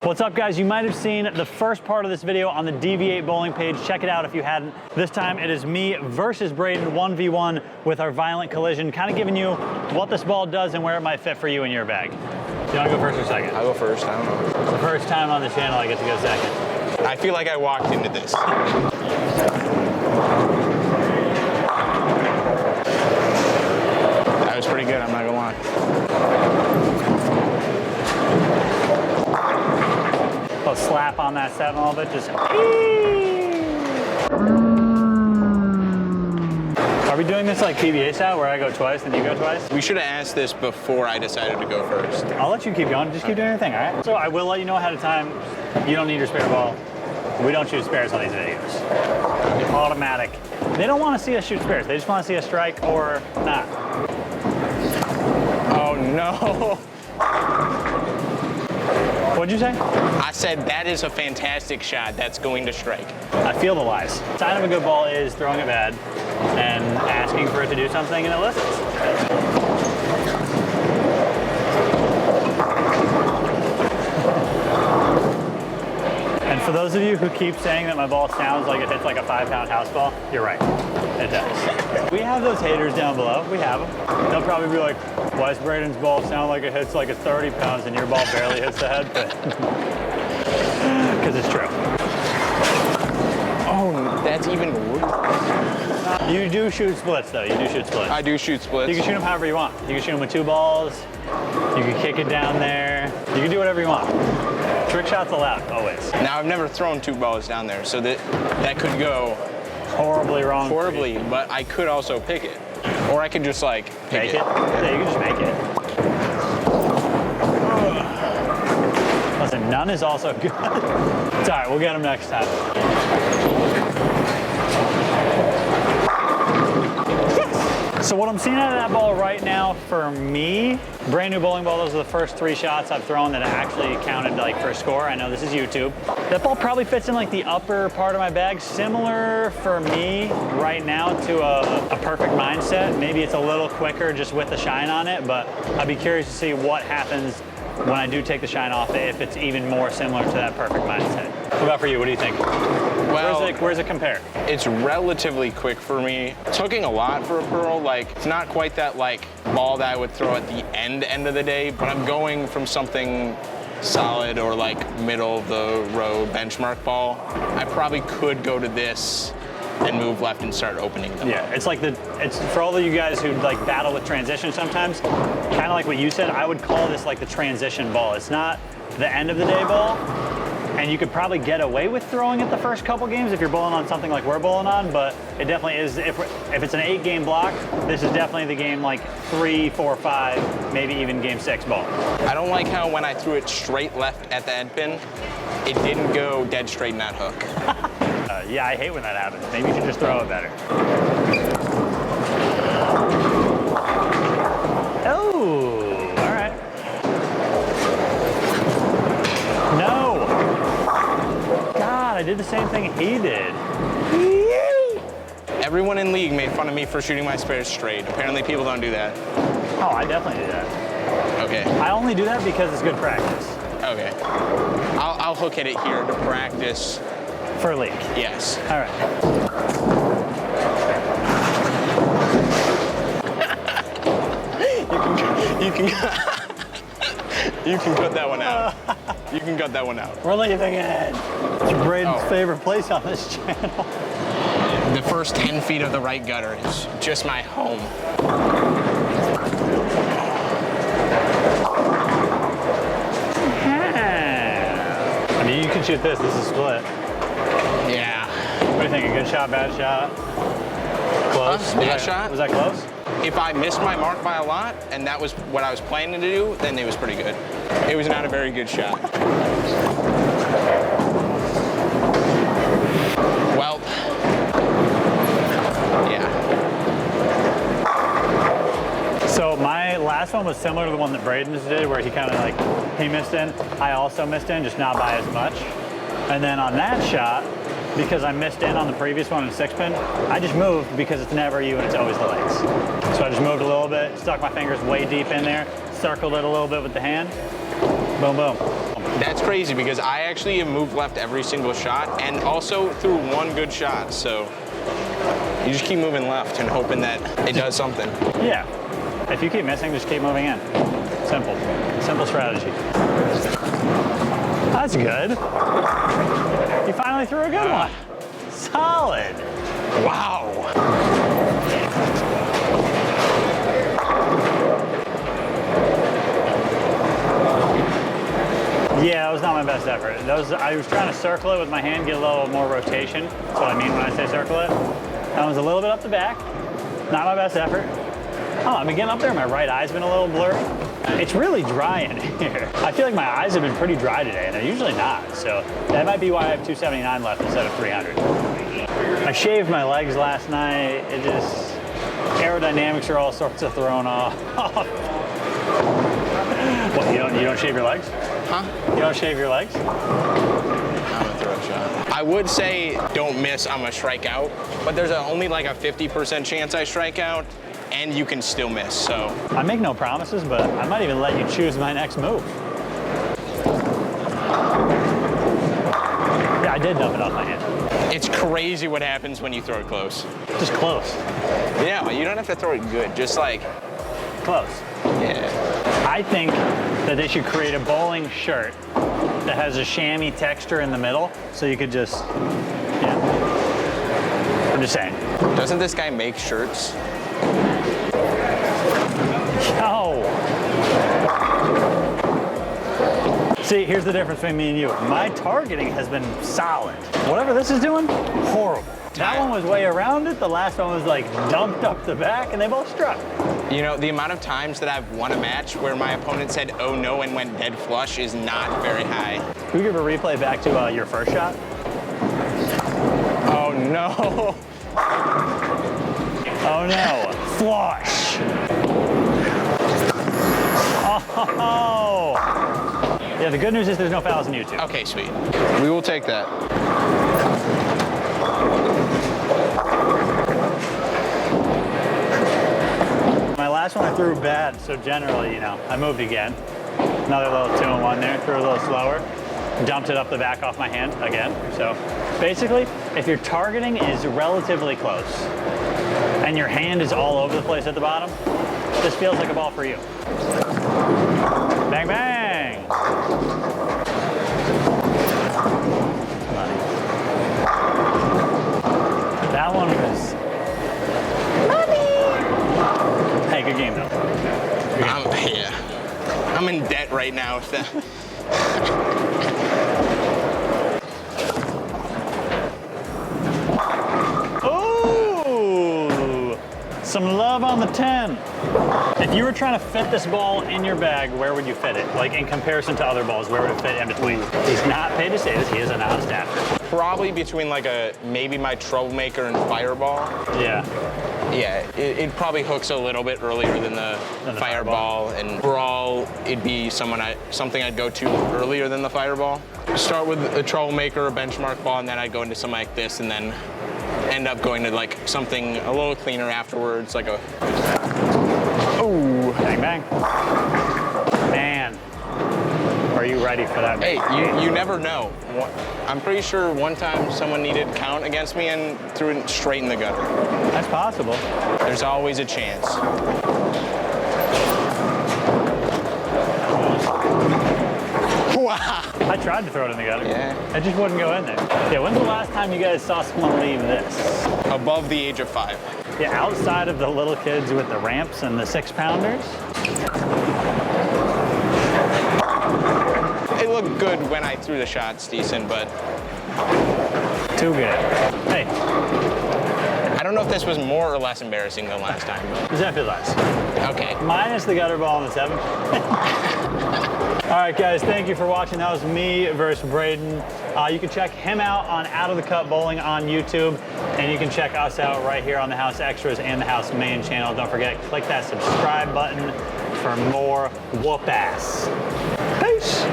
What's up, guys? You might have seen the first part of this video on the DV8 bowling page. Check it out if you hadn't. This time it is me versus Braden 1v1 with our Violent Collision, kind of giving you what this ball does and where it might fit for you in your bag. Do you want to go first or second? I'll go first, I don't know. It's the first time on the channel I get to go second. I feel like I walked into this. That was pretty good, I'm not gonna lie. I'll slap on that 7 a little bit, just. Are we doing this like PBA style where I go twice and you go twice? We should have asked this before I decided to go first. I'll let you keep going, just keep doing your thing, all right? So I will let you know ahead of time, you don't need your spare ball. We don't shoot spares on these videos. It's automatic. They don't want to see us shoot spares, they just want to see us strike or not. Oh no. What'd you say? I said that is a fantastic shot. That's going to strike. I feel the lies. Sign of a good ball is throwing it bad and asking for it to do something and it listens. And for those of you who keep saying that my ball sounds like it hits like a 5-pound house ball, you're right. It does. We have those haters down below. We have them. They'll probably be like, why does Braden's ball sound like it hits like it's 30 pounds and your ball barely hits the head? Because it's true. Oh, that's even worse. You do shoot splits though, you do shoot splits. I do shoot splits. You can shoot them however you want. You can shoot them with 2 balls, you can kick it down there, you can do whatever you want. Trick shots allowed, always. Now, I've never thrown 2 balls down there, so that could go horribly wrong. Horribly, but I could also pick it. Or I could just like make it. Yeah, you can just make it. Listen, none is also good. It's all right, we'll get them next time. So what I'm seeing out of that ball right now, for me, brand new bowling ball, those are the first 3 shots I've thrown that actually counted like for a score. I know this is YouTube. That ball probably fits in like the upper part of my bag, similar for me right now to a perfect mindset. Maybe it's a little quicker just with the shine on it, but I'd be curious to see what happens when I do take the shine off it, if it's even more similar to that perfect mindset. What about for you? What do you think? Well, where's it compare? It's relatively quick for me. It's hooking a lot for a pearl. Like, it's not quite that like ball that I would throw at the end of the day, but I'm going from something solid or like middle of the road benchmark ball. I probably could go to this and move left and start opening them. Yeah, it's for all of you guys who like battle with transition sometimes, kind of like what you said, I would call this like the transition ball. It's not the end of the day ball, and you could probably get away with throwing it the first couple games if you're bowling on something like we're bowling on, but it definitely is, if it's an 8-game block, this is definitely the game like 3, 4, 5, maybe even game 6 ball. I don't like how when I threw it straight left at the end pin, it didn't go dead straight in that hook. Yeah, I hate when that happens. Maybe you should just throw it better. Oh, all right. No. God, I did the same thing he did. Everyone in league made fun of me for shooting my spares straight. Apparently people don't do that. Oh, I definitely do that. Okay. I only do that because it's good practice. Okay. I'll hook at it here to practice. For a league? Yes. All right. You can cut that one out. You can cut that one out. We're leaving it. It's Braden's favorite place on this channel. The first 10 feet of the right gutter is just my home. I mean, you can shoot this. This is split. Yeah. What do you think? A good shot, bad shot? Close? Bad shot? Was that close? If I missed my mark by a lot, and that was what I was planning to do, then it was pretty good. It was not a very good shot. Well, yeah. So my last one was similar to the one that Braden just did, where he kind of like, he missed in. I also missed in, just not by as much. And then on that shot, because I missed in on the previous one in 6-pin, I just moved because it's never you and it's always the legs. So I just moved a little bit, stuck my fingers way deep in there, circled it a little bit with the hand, boom, boom. That's crazy because I actually have moved left every single shot and also threw one good shot. So you just keep moving left and hoping that it does something. Yeah. If you keep missing, just keep moving in. Simple. Simple strategy. That's good. You finally threw a good one. Solid. Wow. Yeah, that was not my best effort. I was trying to circle it with my hand, get a little more rotation. That's what I mean when I say circle it. That was a little bit up the back. Not my best effort. Oh, I've been getting up there. My right eye's been a little blurry. It's really dry in here. I feel like my eyes have been pretty dry today, and they're usually not. So that might be why I have 279 left instead of 300. I shaved my legs last night. It just, aerodynamics are all sorts of thrown off. What, you don't shave your legs? Huh? You don't shave your legs? I'm gonna throw a shot. I would say don't miss, I'm gonna strike out, but there's only like a 50% chance I strike out, and you can still miss, so. I make no promises, but I might even let you choose my next move. Yeah, I did dump it off my hand. It's crazy what happens when you throw it close. Just close. Yeah, well, you don't have to throw it good, just like. Close. Yeah. I think that they should create a bowling shirt that has a chamois texture in the middle, so you could just, yeah. I'm just saying. Doesn't this guy make shirts? Yo! See, here's the difference between me and you. My targeting has been solid. Whatever this is doing, horrible. That one was way around it. The last one was like dumped up the back, and they both struck. You know, the amount of times that I've won a match where my opponent said, oh no, and went dead flush is not very high. Can we give a replay back to your first shot? Oh no. Oh no, flush. Oh. Yeah, the good news is there's no fouls in YouTube. Okay, sweet. We will take that. My last one I threw bad, so generally, I moved again. Another little 2-1 there, threw a little slower. Dumped it up the back off my hand again. So basically, if your targeting is relatively close and your hand is all over the place at the bottom, this feels like a ball for you. Bang, bang! That one was... Money! Hey, good game though. Good game. Yeah. I'm in debt right now with that. Ooh! Some love on the 10. If you were trying to fit this ball in your bag, where would you fit it? Like in comparison to other balls, where would it fit in between? He's not paid to say this, he is an honest actor. Probably between like maybe my Troublemaker and Fireball. Yeah. Yeah, it probably hooks a little bit earlier than the Fireball, and overall it'd be something I'd go to earlier than the Fireball. Start with a Troublemaker, a benchmark ball, and then I'd go into something like this, and then end up going to like something a little cleaner afterwards, like a. Oh, bang bang. Man, are you ready for that? Hey, you never know. I'm pretty sure one time someone needed count against me and threw it straight in the gutter. That's possible. There's always a chance. Wow. I tried to throw it in the gutter. Yeah. It just wouldn't go in there. Yeah, when's the last time you guys saw someone leave this? Above the age of 5. Yeah, outside of the little kids with the ramps and the 6-pounders. It looked good when I threw the shots decent, but... Too good. Hey. I don't know if this was more or less embarrassing than last time. Definitely less. Okay. Minus the gutter ball on the 7. All right, guys, thank you for watching. That was me versus Braden. You can check him out on Out of the Cut Bowling on YouTube, and you can check us out right here on the House Extras and the House Main channel. Don't forget, click that subscribe button for more whoop-ass. Peace.